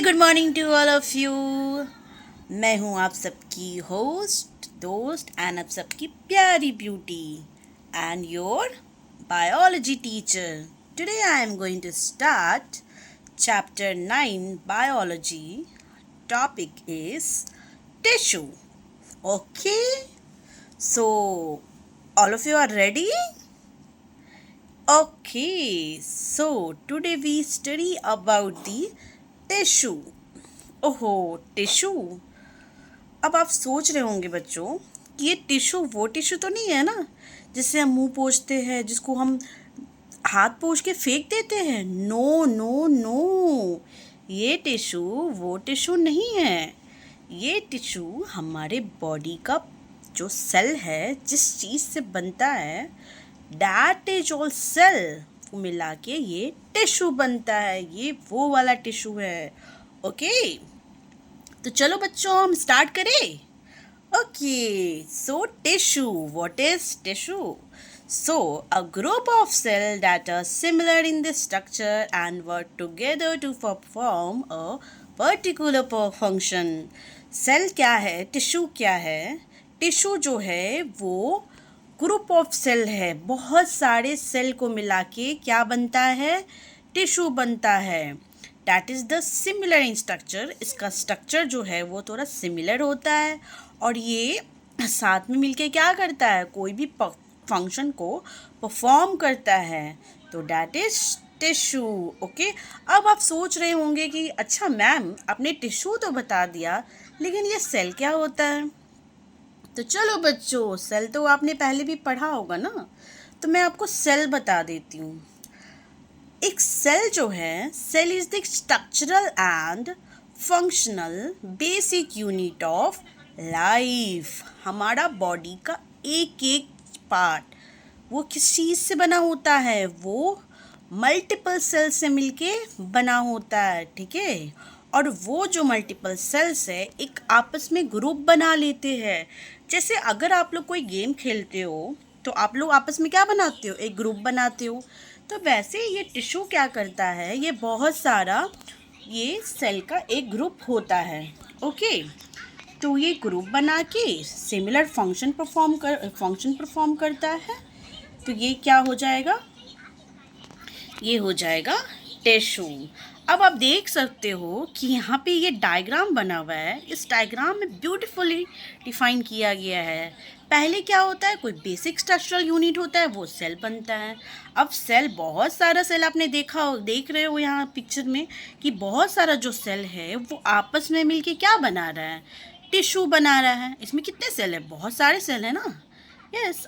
Good morning to all of you. मैं हूँ आप सबकी होस्ट, दोस्त एंड आप सबकी प्यारी beauty and your biology teacher. Today I am going to start chapter 9 biology. Topic is tissue. Okay, so all of you are ready? Okay, so today we study about the tissue. ओहो, tissue. अब आप सोच रहे होंगे बच्चों कि ये tissue वो टिश्यू तो नहीं है ना जिससे हम मुंह पोंछते हैं, जिसको हम हाथ पोंछ के फेंक देते हैं. नो नो नो, ये टिश्यू वो टिश्यू नहीं है. ये टिश्यू हमारे बॉडी का जो सेल है, जिस चीज़ से बनता है, दैट इज ऑल सेल को मिला के ये टिश्यू बनता है. ये वो वाला टिश्यू है. ओके, तो चलो बच्चों हम स्टार्ट करें. Okay, so tissue, what is tissue? So, a group of cells that are similar in the structure and work together to perform a particular function. Cell क्या है, टिश्यू क्या है? टिश्यू जो है वो ग्रुप ऑफ सेल है. बहुत सारे सेल को मिला के क्या बनता है? टिश्यू बनता है. That is the similar in structure. इसका स्ट्रक्चर जो है वो थोड़ा सिमिलर होता है और ये साथ में मिलके क्या करता है? कोई भी फंक्शन को परफॉर्म करता है. तो दैट इज टिश्यू. ओके, अब आप सोच रहे होंगे कि अच्छा मैम आपने टिश्यू तो बता दिया, लेकिन ये सेल क्या होता है? तो चलो बच्चों, सेल तो आपने पहले भी पढ़ा होगा ना, तो मैं आपको सेल बता देती हूँ. एक सेल जो है, cell is the structural and functional basic unit of life. हमारा बॉडी का एक एक पार्ट वो किस चीज़ से बना होता है? वो मल्टीपल सेल से मिलके बना होता है. ठीक है, और वो जो मल्टीपल सेल्स है एक आपस में ग्रुप बना लेते हैं. जैसे अगर आप लोग कोई गेम खेलते हो तो आप लोग आपस में क्या बनाते हो? एक ग्रुप बनाते हो. तो वैसे ये टिश्यू क्या करता है? ये बहुत सारा ये सेल का एक ग्रुप होता है. ओके, तो ये ग्रुप बना के सिमिलर फंक्शन परफॉर्म करता है. तो ये क्या हो जाएगा? ये हो जाएगा टिश्यू. अब आप देख सकते हो कि यहाँ पे ये डायग्राम बना हुआ है. इस डायग्राम में ब्यूटीफुली डिफाइन किया गया है. पहले क्या होता है? कोई बेसिक स्ट्रक्चरल यूनिट होता है, वो सेल बनता है. अब सेल, बहुत सारा सेल आपने देख रहे हो यहाँ पिक्चर में कि बहुत सारा जो सेल है वो आपस में मिलके क्या बना रहा है? टिश्यू बना रहा है. इसमें कितने सेल है? बहुत सारे सेल है ना. यस,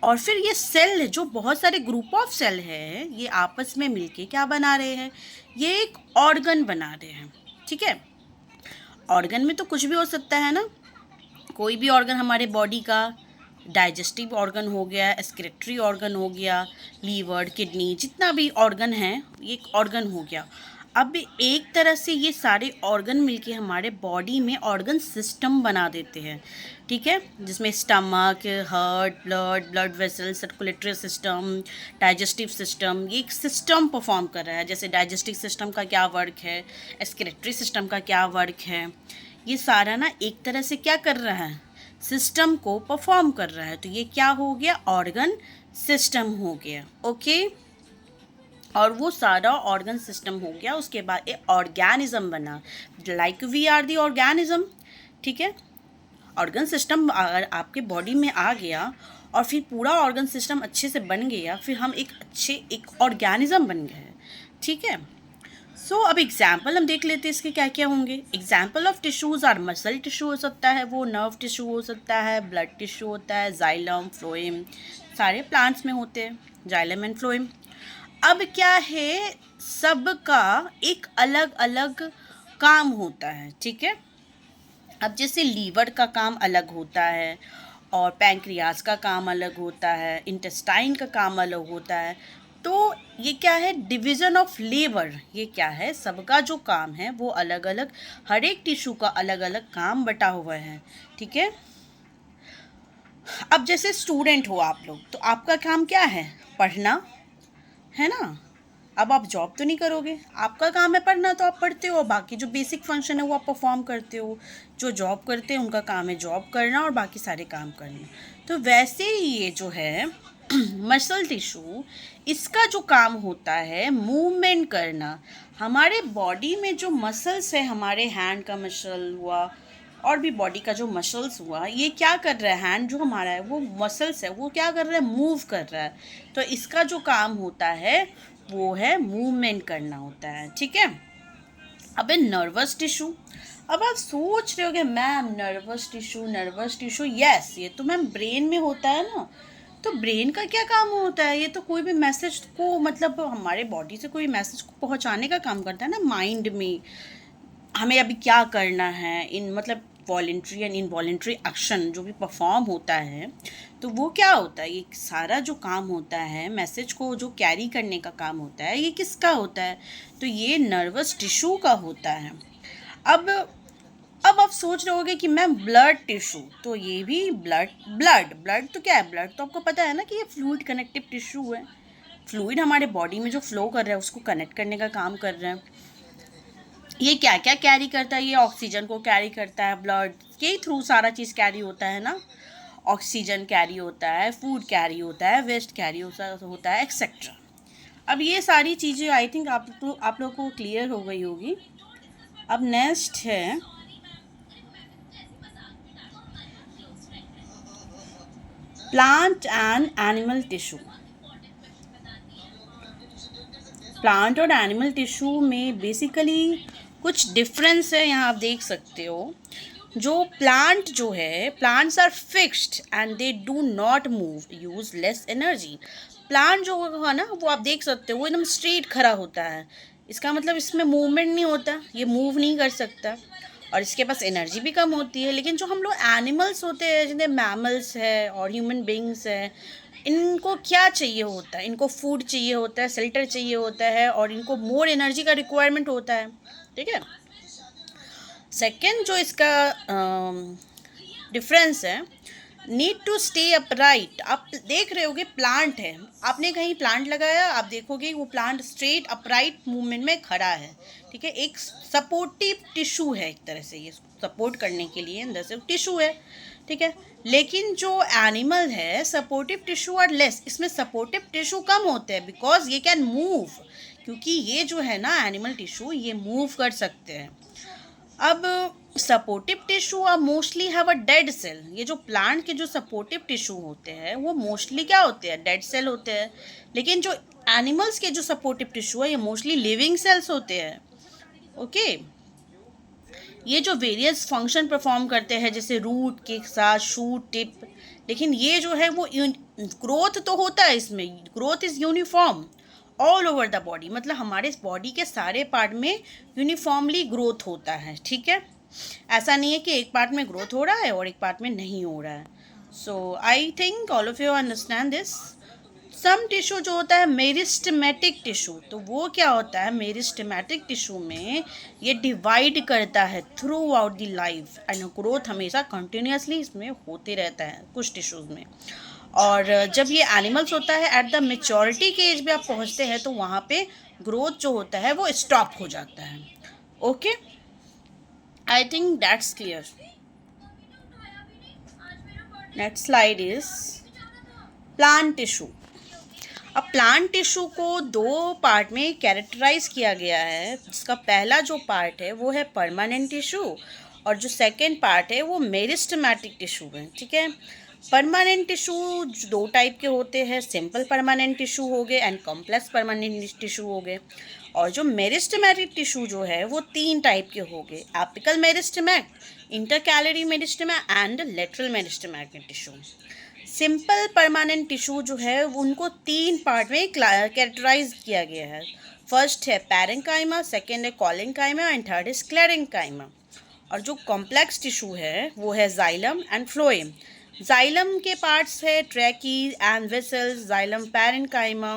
और फिर ये सेल जो बहुत सारे ग्रुप ऑफ सेल है, ये आपस में मिलके क्या बना रहे हैं? ये एक ऑर्गन बना रहे हैं. ठीक है, ऑर्गन में तो कुछ भी हो सकता है ना. कोई भी ऑर्गन हमारे बॉडी का, डाइजेस्टिव ऑर्गन हो गया, एक्सक्रीटरी ऑर्गन हो गया, लीवर, किडनी, जितना भी ऑर्गन है ये एक ऑर्गन हो गया. अब एक तरह से ये सारे ऑर्गन मिलके हमारे बॉडी में ऑर्गन सिस्टम बना देते हैं. ठीक है, जिसमें stomach, heart, blood vessel, circulatory system, digestive system, ये एक सिस्टम परफॉर्म कर रहा है. जैसे डाइजेस्टिव सिस्टम का क्या वर्क है, एक्सक्रीटरी सिस्टम का क्या वर्क है, ये सारा ना एक तरह से क्या कर रहा है? सिस्टम को परफॉर्म कर रहा है. तो ये क्या हो गया? ऑर्गन सिस्टम हो गया. ओके, और वो सारा ऑर्गन सिस्टम हो गया. उसके बाद एक ऑर्गेनिज्म बना, like we are the organism. ठीक है, ऑर्गन सिस्टम अगर आपके बॉडी में आ गया और फिर पूरा ऑर्गन सिस्टम अच्छे से बन गया, फिर हम एक ऑर्गेनिज्म बन गए. ठीक है, सो अब एग्जाम्पल हम देख लेते हैं इसके क्या क्या होंगे. Example of tissues are muscle tissue हो सकता है, वो नर्व टिश्यू हो सकता है, ब्लड टिश्यू होता है, जाइलम, फ्लोएम, सारे प्लांट्स में होते हैं जाइलम एंड फ्लोएम. अब क्या है, सबका एक अलग अलग काम होता है. ठीक है, अब जैसे लीवर का काम अलग होता है और पैंक्रियाज का काम अलग होता है, इंटेस्टाइन का काम अलग होता है. तो ये क्या है? Division of labour. ये क्या है? सबका जो काम है वो अलग अलग, हर एक टिश्यू का अलग अलग काम बटा हुआ है. ठीक है, अब जैसे स्टूडेंट हो आप लोग, तो आपका काम क्या है? पढ़ना है ना. अब आप जॉब तो नहीं करोगे, आपका काम है पढ़ना तो आप पढ़ते हो, बाकी जो बेसिक फंक्शन है वो आप परफॉर्म करते हो। जो जॉब करते हैं उनका काम है जॉब करना और बाकी सारे काम करना। तो वैसे ही ये जो है मसल टिश्यू, इसका जो काम होता है मूवमेंट करना। हमारे बॉडी में जो मसल्स है, हमारे हैंड का मसल हुआ और भी बॉडी का जो मसल्स हुआ, ये क्या कर रहा है, हैंड जो हमारा है वो मसल्स है, वो क्या कर रहा है, मूव कर रहा है। तो इसका जो काम होता है वो है मूवमेंट करना होता है, ठीक है। अब है नर्वस टिश्यू। अब आप सोच रहे होगे मैम नर्वस टिश्यू, यस ये तो मैम ब्रेन में होता है ना। तो ब्रेन का क्या काम होता है, ये तो कोई भी मैसेज को, मतलब हमारे बॉडी से कोई मैसेज को पहुंचाने का काम करता है ना माइंड में, हमें अभी क्या करना है, इन मतलब वॉलेंट्री एंड इनवॉलेंट्री एक्शन जो भी परफॉर्म होता है, तो वो क्या होता है, ये सारा जो काम होता है मैसेज को जो कैरी करने का काम होता है, ये किसका होता है, तो ये नर्वस टिश्यू का होता है। अब अब आप सोच रहे होगे कि मैम ब्लड टिश्यू, तो ये भी ब्लड तो क्या है, ब्लड तो आपको पता है ना कि ये फ्लूइड कनेक्टिव टिश्यू है। फ्लूइड हमारे बॉडी में जो फ्लो कर रहा है उसको कनेक्ट करने का काम कर रहा है। ये क्या क्या कैरी करता है, ये ऑक्सीजन को कैरी करता है, ब्लड के थ्रू सारा चीज़ कैरी होता है ना। ऑक्सीजन कैरी होता है, फूड कैरी होता है, वेस्ट कैरी होता है, एक्सेट्रा। अब ये सारी चीज़ें आई थिंक आप लोग को क्लियर हो गई होगी। अब नेक्स्ट है plant and animal tissue. Plant और एनिमल टिश्यू में बेसिकली कुछ डिफरेंस है, यहाँ आप देख सकते हो। जो प्लांट जो है, plants are fixed and they do not move, use less energy. Plant जो है ना वो आप देख सकते हो वो एकदम स्ट्रेट खड़ा होता है, इसका मतलब इसमें मूवमेंट नहीं होता, ये मूव नहीं कर सकता और इसके पास एनर्जी भी कम होती है। लेकिन जो हम लोग एनिमल्स होते हैं, जिन्हें मैमल्स है और ह्यूमन बींग्स है, इनको क्या चाहिए होता है, इनको फूड चाहिए होता है, शेल्टर चाहिए होता है और इनको मोर एनर्जी का रिक्वायरमेंट होता है, ठीक है। सेकेंड जो इसका डिफरेंस है, नीड टू स्टे अपराइट। आप देख रहे होगे प्लांट है, आपने कहीं प्लांट लगाया, आप देखोगे वो प्लांट स्ट्रेट अपराइट मूवमेंट में खड़ा है, ठीक है। एक सपोर्टिव टिश्यू है, एक तरह से ये सपोर्ट करने के लिए अंदर से टिश्यू है, ठीक है। लेकिन जो एनिमल है सपोर्टिव टिश्यू आर लेस, इसमें सपोर्टिव टिश्यू कम होते हैं बिकॉज ये कैन मूव, क्योंकि ये जो है ना एनिमल टिश्यू ये मूव कर सकते हैं। अब supportive tissue are mostly have a dead cell. ये जो प्लांट के जो सपोर्टिव टिश्यू होते हैं वो मोस्टली क्या होते हैं, डेड सेल होते हैं। लेकिन जो एनिमल्स के जो सपोर्टिव टिश्यू है ये मोस्टली लिविंग सेल्स होते हैं, ओके। ये जो वेरियस फंक्शन परफॉर्म करते हैं जैसे रूट के साथ शूट टिप, लेकिन ये जो है वो ग्रोथ तो होता है, इसमें growth is uniform all over the body, मतलब हमारे बॉडी के सारे पार्ट में यूनिफॉर्मली ग्रोथ होता है, ठीक है। ऐसा नहीं है कि एक पार्ट में ग्रोथ हो रहा है और एक पार्ट में नहीं हो रहा है। So I think all of you understand this. Some tissue जो होता है मेरिस्टेमेटिक टिश्यू, तो वो क्या होता है, मेरिस्टेमेटिक टिश्यू में ये डिवाइड करता है through out the life and growth हमेशा कंटिन्यूसली इसमें होते रहता है कुछ टिश्यूज़ में। और जब ये एनिमल्स होता है एट द मेच्योरिटी के एज में आप पहुंचते हैं तो वहाँ पे ग्रोथ जो होता है वो स्टॉप हो जाता है, okay. I think that's clear. Next slide is plant tissue. अब प्लांट टिश्यू को दो पार्ट में कैरेक्टराइज किया गया है, जिसका पहला जो पार्ट है वो है परमानेंट टिश्यू और जो सेकेंड पार्ट है वो मेरिस्टेमेटिक टिश्यू है, ठीक है। परमानेंट टिश्यू दो टाइप के होते हैं, सिंपल परमानेंट टिश्यू हो गए एंड कॉम्प्लेक्स परमानेंट टिश्यू हो गए। और जो मेरिस्टेमेटिक टिश्यू जो है वो तीन टाइप के हो गए, apical meristematic, intercalary meristematic and lateral meristematic tissue. Simple permanent tissue जो है उनको तीन पार्ट में कैरेक्टराइज किया गया है। फर्स्ट है पैरेंकाइमा, सेकेंड है कॉलेंकाइमा एंड थर्ड है स्क्लेरेंकाइमा। और जो कॉम्प्लेक्स टिश्यू है वो है जाइलम एंड फ्लोएम। जाइलम के पार्ट्स है tracheae and vessels, xylem parenchyma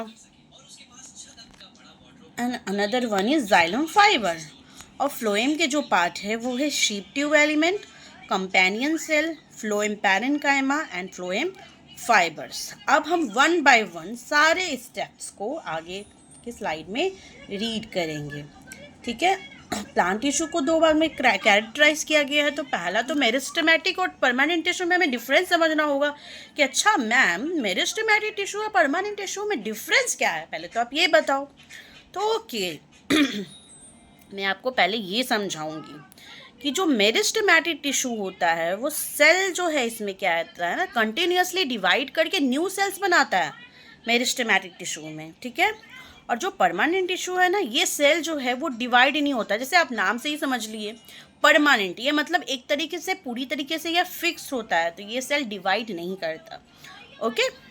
and another one is xylem fibre. और फ्लोएम के जो पार्ट है वो है sieve tube element, companion cell, phloem parenchyma and phloem fibres. अब हम वन बाय वन सारे स्टेप्स को आगे के स्लाइड में रीड करेंगे, ठीक है। प्लांट टिश्यू को दो भाग में कैरेक्टराइज किया गया है। तो पहला तो मेरिस्टेमेटिक और परमानेंट टिश्यू में हमें डिफरेंस समझना होगा कि अच्छा मैम मेरिस्टेमेटिक टिश्यू और परमानेंट टिश्यू में डिफरेंस क्या है, पहले तो आप ये बताओ। तो ओके मैं आपको पहले ये समझाऊंगी कि जो मेरिस्टेमेटिक टिश्यू होता है वो सेल जो है इसमें क्या होता है ना, कंटिन्यूसली डिवाइड करके न्यू सेल्स बनाता है मेरिस्टेमेटिक टिश्यू में, ठीक है। और जो परमानेंट टिश्यू है ना, ये सेल जो है वो डिवाइड ही नहीं होता, जैसे आप नाम से ही समझ लिए परमानेंट, ये मतलब एक तरीके से पूरी तरीके से यह फिक्स होता है, तो ये सेल डिवाइड नहीं करता, ओके।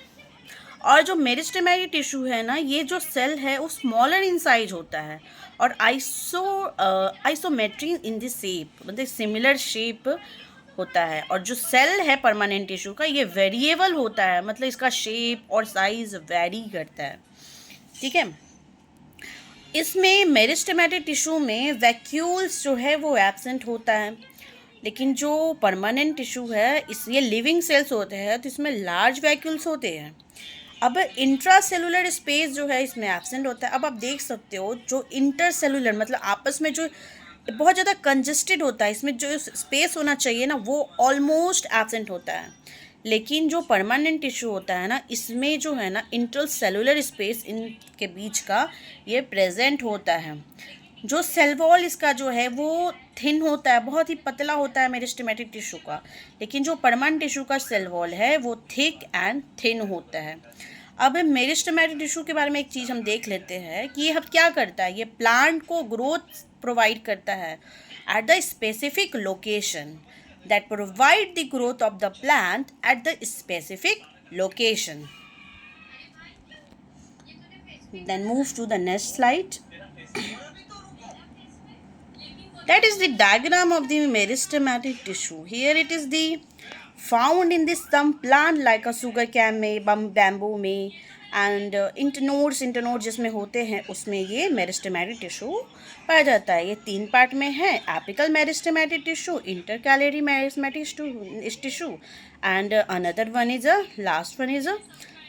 और जो मेरिस्टेमेटिक टिश्यू है ना, ये जो सेल है वो स्मॉलर इन साइज होता है और आइसोमेट्री इन दिस शेप, मतलब सिमिलर शेप होता है। और जो सेल है परमानेंट टिश्यू का, ये वेरिएबल होता है, मतलब इसका शेप और साइज वेरी करता है, ठीक है। इसमें मेरिस्टेमेटिक टिश्यू में वैक्यूल्स जो है वो एब्सेंट होता है, लेकिन जो परमानेंट टिश्यू है इस ये लिविंग सेल्स होते हैं, तो इसमें लार्ज वैक्यूल्स होते हैं। अब इंट्रासेलुलर स्पेस जो है इसमें एब्सेंट होता है। अब आप देख सकते हो जो इंटरसेलुलर मतलब आपस में जो बहुत ज़्यादा कंजेस्टेड होता है, इसमें जो स्पेस होना चाहिए ना वो ऑलमोस्ट एब्सेंट होता है। लेकिन जो परमानेंट टिश्यू होता है ना, इसमें जो है ना इंटरसेलुलर स्पेस इनके बीच का ये प्रेजेंट होता है। जो सेल वॉल इसका जो है वो थिन होता है, बहुत ही पतला होता है मेरिस्टेमेटिक टिश्यू का, लेकिन जो परमानेंट टिश्यू का सेल वॉल है वो थिक एंड थिन होता है। अब मेरिस्टेमेटिक टिश्यू के बारे में एक चीज़ हम देख लेते हैं कि ये अब क्या करता है, ये प्लांट को ग्रोथ प्रोवाइड करता है at the specific location, that provide the growth of the plant at the specific location. Then move to the next slide. That is the diagram of the meristematic tissue. Here it is the found in this some plant like a sugar cane में, bamboo में, and internodes जिसमें होते हैं उसमें ये meristematic tissue पाया जाता है। ये 3 पार्ट में है, apical meristematic tissue, intercalary meristematic tissue and another one is last one is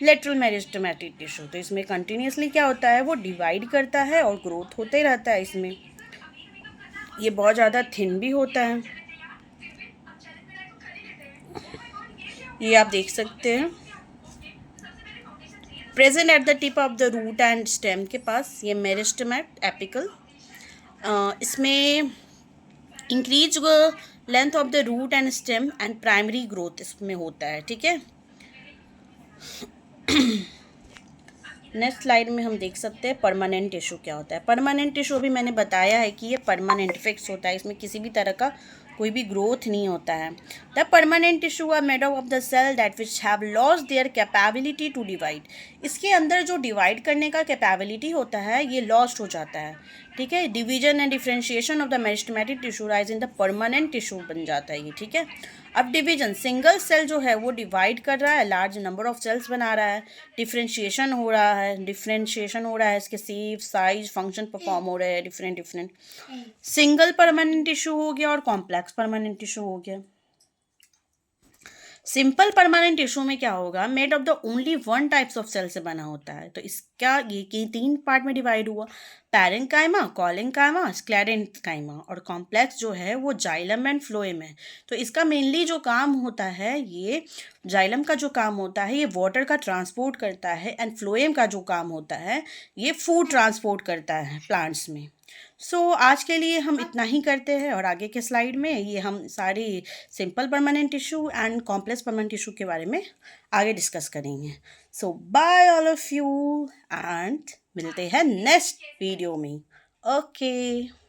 lateral meristematic tissue. तो इसमें कंटिन्यूसली क्या होता है, वो डिवाइड करता है और ग्रोथ होते ही रहता है। इसमें ये बहुत ज़्यादा थिन भी होता है, ये आप देख सकते हैं। Present at the tip of the root and stem के पास ये मेरिस्टेमेट एपिकल, इसमें increase length of the root and stem and primary growth इसमें होता है, ठीक है। नेक्स्ट स्लाइड में हम देख सकते हैं परमानेंट टिश्यू क्या होता है। परमानेंट टिश्यू भी मैंने बताया है कि ये परमानेंट फिक्स होता है, इसमें किसी भी तरह का कोई भी ग्रोथ नहीं होता है। The permanent tissue are made of the cell that which have lost their capability to divide. इसके अंदर जो डिवाइड करने का कैपेबिलिटी होता है ये लॉस्ट हो जाता है, ठीक है। Division and differentiation of the meristematic tissue rise in the permanent tissue बन जाता है ये, ठीक है। अब डिवीजन, सिंगल सेल जो है वो डिवाइड कर रहा है, लार्ज नंबर ऑफ सेल्स बना रहा है, डिफ्रेंशिएशन हो रहा है, इसके शेप साइज फंक्शन परफॉर्म हो रहे हैं डिफरेंट। सिंगल परमानेंट टिश्यू हो गया और कॉम्प्लेक्स परमानेंट टिश्यू हो गया। सिंपल परमानेंट टिश्यू में क्या होगा, made of the only one types of cell से बना होता है। तो इसका ये 3 पार्ट में डिवाइड हुआ, पैरेन्काइमा, कॉलेन्काइमा, स्क्लेरेन्काइमा। और कॉम्प्लेक्स जो है वो जाइलम एंड फ्लोएम है। तो इसका मेनली जो काम होता है, ये जाइलम का जो काम होता है ये वाटर का ट्रांसपोर्ट करता है, एंड फ्लोएम का जो काम होता है ये फूड ट्रांसपोर्ट करता है प्लांट्स में। आज के लिए हम इतना ही करते हैं, और आगे के स्लाइड में ये हम सारी simple permanent tissue and complex permanent tissue के बारे में आगे डिस्कस करेंगे। Bye all of you and मिलते हैं नेक्स्ट वीडियो में। ओके।